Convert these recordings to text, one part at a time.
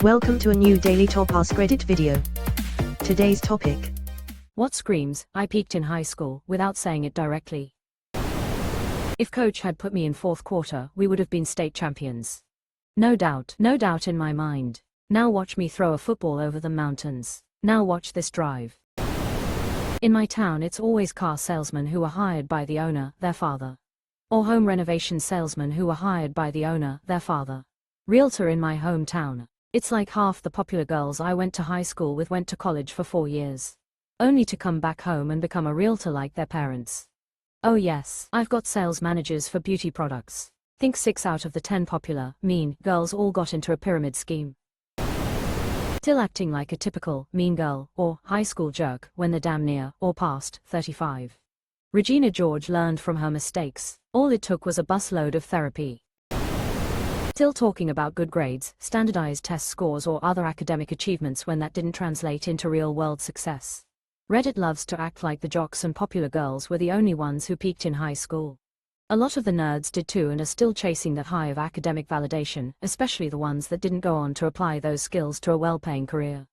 Welcome to a new Daily Top Askreddit video. Today's topic. What screams, I peaked in high school, without saying it directly. If coach had put me in fourth quarter, we would have been state champions. No doubt in my mind. Now watch me throw a football over the mountains. Now watch this drive. In my town it's always car salesmen who are hired by the owner, their father. Or home renovation salesmen who are hired by the owner, their father. Realtor in my hometown. It's like half the popular girls I went to high school with went to college for 4 years. Only to come back home and become a realtor like their parents. Oh yes, I've got sales managers for beauty products. Think 6 out of the 10 popular, mean, girls all got into a pyramid scheme. Still acting like a typical, mean girl, or high school jerk, when they're damn near, or past, 35. Regina George learned from her mistakes. All it took was a busload of therapy. Still talking about good grades, standardized test scores or other academic achievements when that didn't translate into real-world success. Reddit loves to act like the jocks and popular girls were the only ones who peaked in high school. A lot of the nerds did too and are still chasing that high of academic validation, especially the ones that didn't go on to apply those skills to a well-paying career.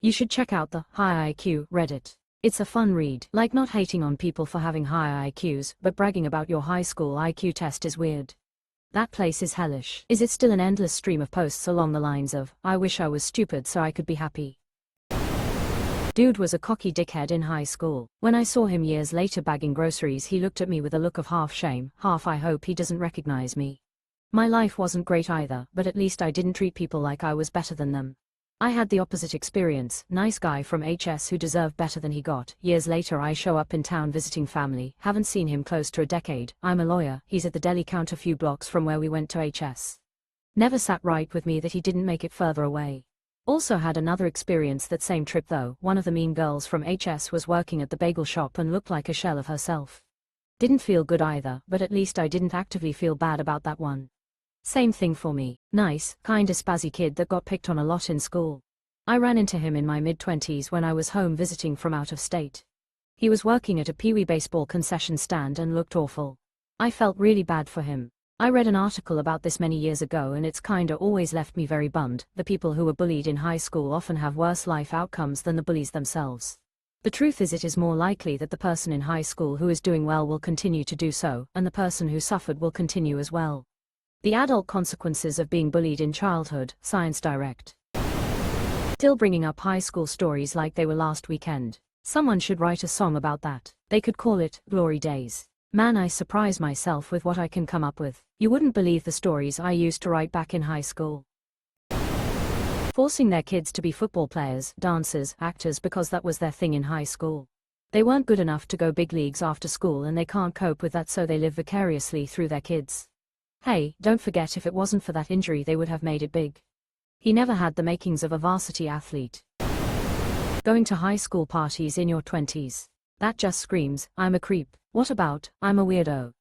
You should check out the High IQ Reddit. It's a fun read. Like not hating on people for having high IQs, but bragging about your high school IQ test is weird. That place is hellish. Is it still an endless stream of posts along the lines of, I wish I was stupid so I could be happy? Dude was a cocky dickhead in high school. When I saw him years later bagging groceries he looked at me with a look of half shame, half I hope he doesn't recognize me. My life wasn't great either, but at least I didn't treat people like I was better than them. I had the opposite experience, nice guy from HS who deserved better than he got. Years later I show up in town visiting family, haven't seen him close to a decade, I'm a lawyer, he's at the deli counter few blocks from where we went to HS. Never sat right with me that he didn't make it further away. Also had another experience that same trip though. One of the mean girls from HS was working at the bagel shop and looked like a shell of herself. Didn't feel good either, but at least I didn't actively feel bad about that one. Same thing for me. Nice, kinda spazzy kid that got picked on a lot in school. I ran into him in my mid-20s when I was home visiting from out of state. He was working at a Pee Wee baseball concession stand and looked awful. I felt really bad for him. I read an article about this many years ago and it's kinda always left me very bummed. The people who were bullied in high school often have worse life outcomes than the bullies themselves. The truth is it is more likely that the person in high school who is doing well will continue to do so, and the person who suffered will continue as well. The adult consequences of being bullied in childhood, Science Direct. Still bringing up high school stories like they were last weekend. Someone should write a song about that. They could call it Glory Days. Man, I surprise myself with what I can come up with. You wouldn't believe the stories I used to write back in high school. Forcing their kids to be football players, dancers, actors because that was their thing in high school. They weren't good enough to go big leagues after school and they can't cope with that so they live vicariously through their kids. Hey, don't forget if it wasn't for that injury they would have made it big. He never had the makings of a varsity athlete. Going to high school parties in your 20s. That just screams, I'm a creep. What about, I'm a weirdo?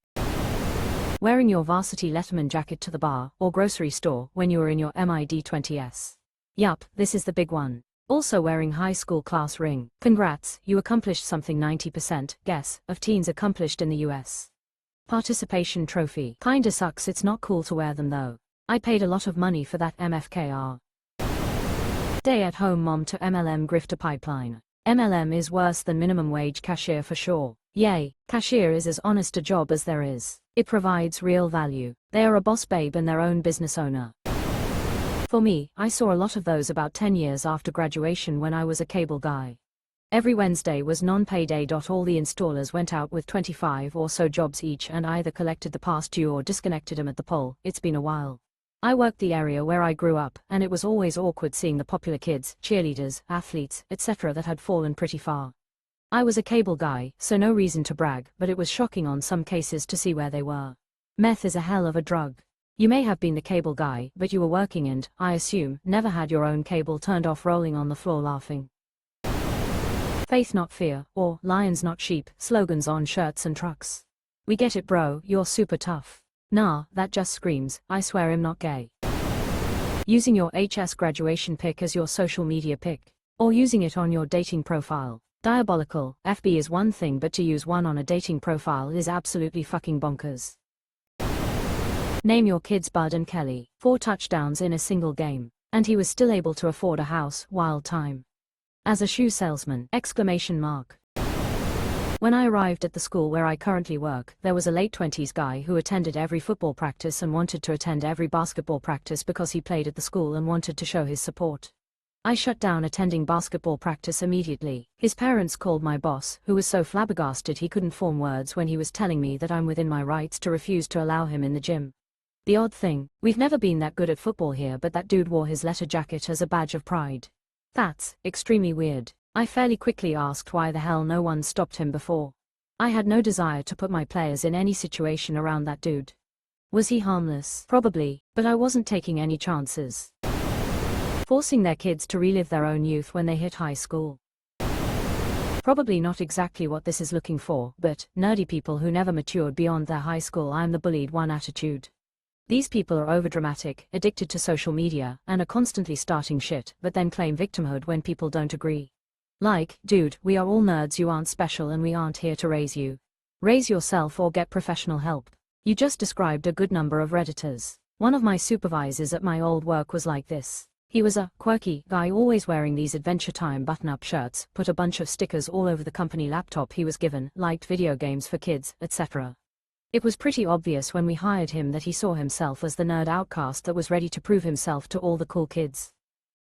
Wearing your varsity Letterman jacket to the bar or grocery store when you were in your mid-20s. Yup, this is the big one. Also wearing high school class ring. Congrats, you accomplished something 90%, guess, of teens accomplished in the US. Participation trophy. Kinda sucks it's not cool to wear them though. I paid a lot of money for that MFKR. Stay-at-home mom to MLM grifter pipeline. MLM is worse than minimum wage cashier for sure. Yay, cashier is as honest a job as there is. It provides real value. They are a boss babe and their own business owner. For me, I saw a lot of those about 10 years after graduation when I was a cable guy. Every Wednesday was non-payday. All the installers went out with 25 or so jobs each and either collected the past due or disconnected them at the pole. It's been a while. I worked the area where I grew up, and it was always awkward seeing the popular kids, cheerleaders, athletes, etc. that had fallen pretty far. I was a cable guy, so no reason to brag, but it was shocking on some cases to see where they were. Meth is a hell of a drug. You may have been the cable guy, but you were working and, I assume, never had your own cable turned off rolling on the floor laughing. Faith not fear, or lions not sheep, slogans on shirts and trucks. We get it bro, you're super tough. Nah, that just screams, I swear I'm not gay. Using your HS graduation pic as your social media pic. Or using it on your dating profile. Diabolical. FB is one thing but to use one on a dating profile is absolutely fucking bonkers. Name your kids Bud and Kelly. 4 touchdowns in a single game. And he was still able to afford a house, wild time. As a shoe salesman! Exclamation mark. When I arrived at the school where I currently work, there was a late 20s guy who attended every football practice and wanted to attend every basketball practice because he played at the school and wanted to show his support. I shut down attending basketball practice immediately. His parents called my boss, who was so flabbergasted he couldn't form words when he was telling me that I'm within my rights to refuse to allow him in the gym. The odd thing, we've never been that good at football here, but that dude wore his letter jacket as a badge of pride. That's extremely weird. I fairly quickly asked why the hell no one stopped him before. I had no desire to put my players in any situation around that dude. Was he harmless? Probably, but I wasn't taking any chances. Forcing their kids to relive their own youth when they hit high school. Probably not exactly what this is looking for, but nerdy people who never matured beyond their high school I'm the bullied one attitude. These people are overdramatic, addicted to social media, and are constantly starting shit, but then claim victimhood when people don't agree. Like, dude, we are all nerds, you aren't special and we aren't here to raise you. Raise yourself or get professional help. You just described a good number of Redditors. One of my supervisors at my old work was like this. He was a quirky guy always wearing these Adventure Time button-up shirts, put a bunch of stickers all over the company laptop he was given, liked video games for kids, etc. It was pretty obvious when we hired him that he saw himself as the nerd outcast that was ready to prove himself to all the cool kids.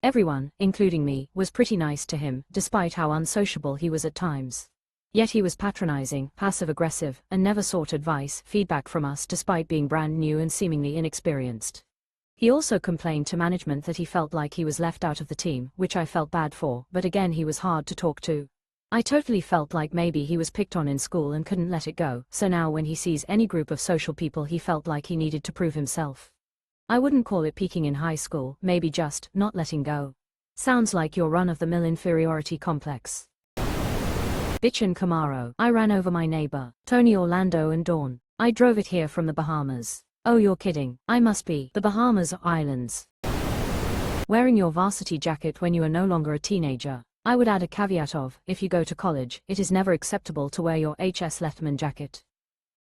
Everyone, including me, was pretty nice to him, despite how unsociable he was at times. Yet he was patronizing, passive-aggressive, and never sought advice, feedback from us despite being brand new and seemingly inexperienced. He also complained to management that he felt like he was left out of the team, which I felt bad for, but again he was hard to talk to. I totally felt like maybe he was picked on in school and couldn't let it go, so now when he sees any group of social people he felt like he needed to prove himself. I wouldn't call it peaking in high school, maybe just not letting go. Sounds like your run-of-the-mill inferiority complex. Bitchin' Camaro. I ran over my neighbor, Tony, Orlando and Dawn. I drove it here from the Bahamas. Oh, you're kidding. I must be. The Bahamas are islands. Wearing your varsity jacket when you are no longer a teenager. I would add a caveat of, if you go to college, it is never acceptable to wear your HS Letterman jacket.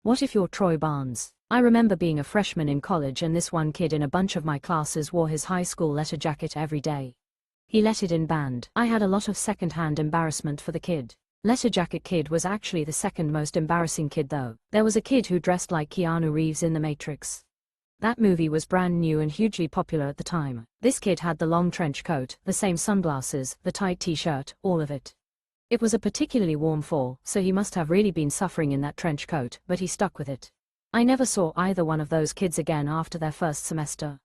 What if you're Troy Barnes? I remember being a freshman in college and this one kid in a bunch of my classes wore his high school letter jacket every day. He let it in band. I had a lot of second-hand embarrassment for the kid. Letter jacket kid was actually the second most embarrassing kid though. There was a kid who dressed like Keanu Reeves in The Matrix. That movie was brand new and hugely popular at the time. This kid had the long trench coat, the same sunglasses, the tight t-shirt, all of it. It was a particularly warm fall, so he must have really been suffering in that trench coat, but he stuck with it. I never saw either one of those kids again after their first semester.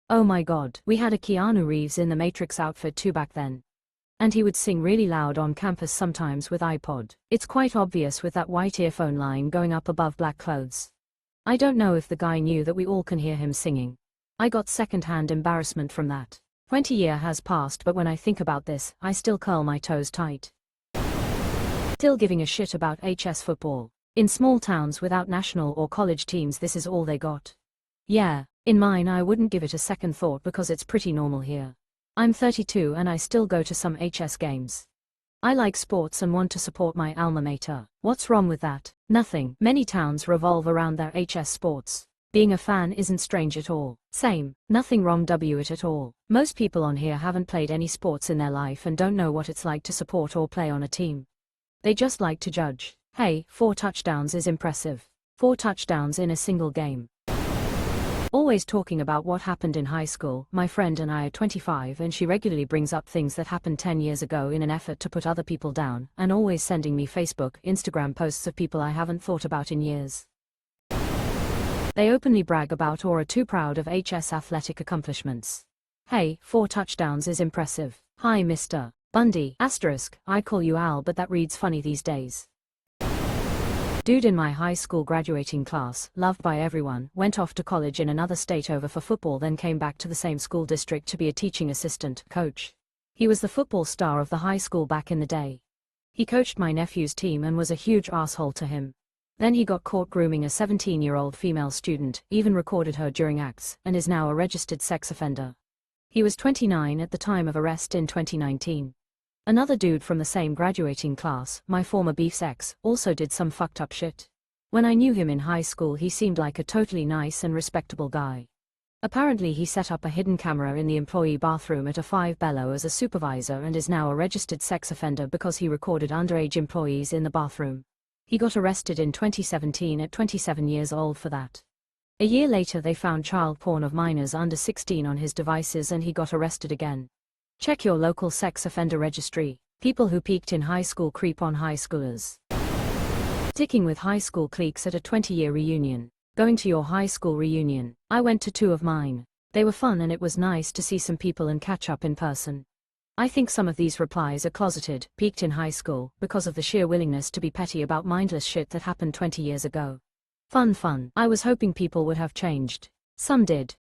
Oh my god, we had a Keanu Reeves in The Matrix outfit too back then. And he would sing really loud on campus sometimes with iPod. It's quite obvious with that white earphone line going up above black clothes. I don't know if the guy knew that we all can hear him singing. I got second-hand embarrassment from that. 20 years has passed, but when I think about this, I still curl my toes tight. Still giving a shit about HS football. In small towns without national or college teams this is all they got. Yeah, in mine I wouldn't give it a second thought because it's pretty normal here. I'm 32 and I still go to some HS games. I like sports and want to support my alma mater. What's wrong with that? Nothing. Many towns revolve around their HS sports. Being a fan isn't strange at all. Same. Nothing wrong with it at all. Most people on here haven't played any sports in their life and don't know what it's like to support or play on a team. They just like to judge. Hey, 4 touchdowns is impressive. 4 touchdowns in a single game. Always talking about what happened in high school. My friend and I are 25 and she regularly brings up things that happened 10 years ago in an effort to put other people down, and always sending me Facebook, Instagram posts of people I haven't thought about in years. They openly brag about or are too proud of HS athletic accomplishments. Hey, 4 touchdowns is impressive. Hi Mr. Bundy, asterisk, I call you Al but that reads funny these days. Dude in my high school graduating class, loved by everyone, went off to college in another state over for football, then came back to the same school district to be a teaching assistant, coach. He was the football star of the high school back in the day. He coached my nephew's team and was a huge asshole to him. Then he got caught grooming a 17-year-old female student, even recorded her during acts, and is now a registered sex offender. He was 29 at the time of arrest in 2019. Another dude from the same graduating class, my former beef's ex, also did some fucked up shit. When I knew him in high school he seemed like a totally nice and respectable guy. Apparently he set up a hidden camera in the employee bathroom at a Five Below as a supervisor and is now a registered sex offender because he recorded underage employees in the bathroom. He got arrested in 2017 at 27 years old for that. A year later they found child porn of minors under 16 on his devices and he got arrested again. Check your local sex offender registry. People who peaked in high school creep on high schoolers. Sticking with high school cliques at a 20-year reunion. Going to your high school reunion. I went to 2 of mine. They were fun and it was nice to see some people and catch up in person. I think some of these replies are closeted, peaked in high school, because of the sheer willingness to be petty about mindless shit that happened 20 years ago. Fun. I was hoping people would have changed. Some did.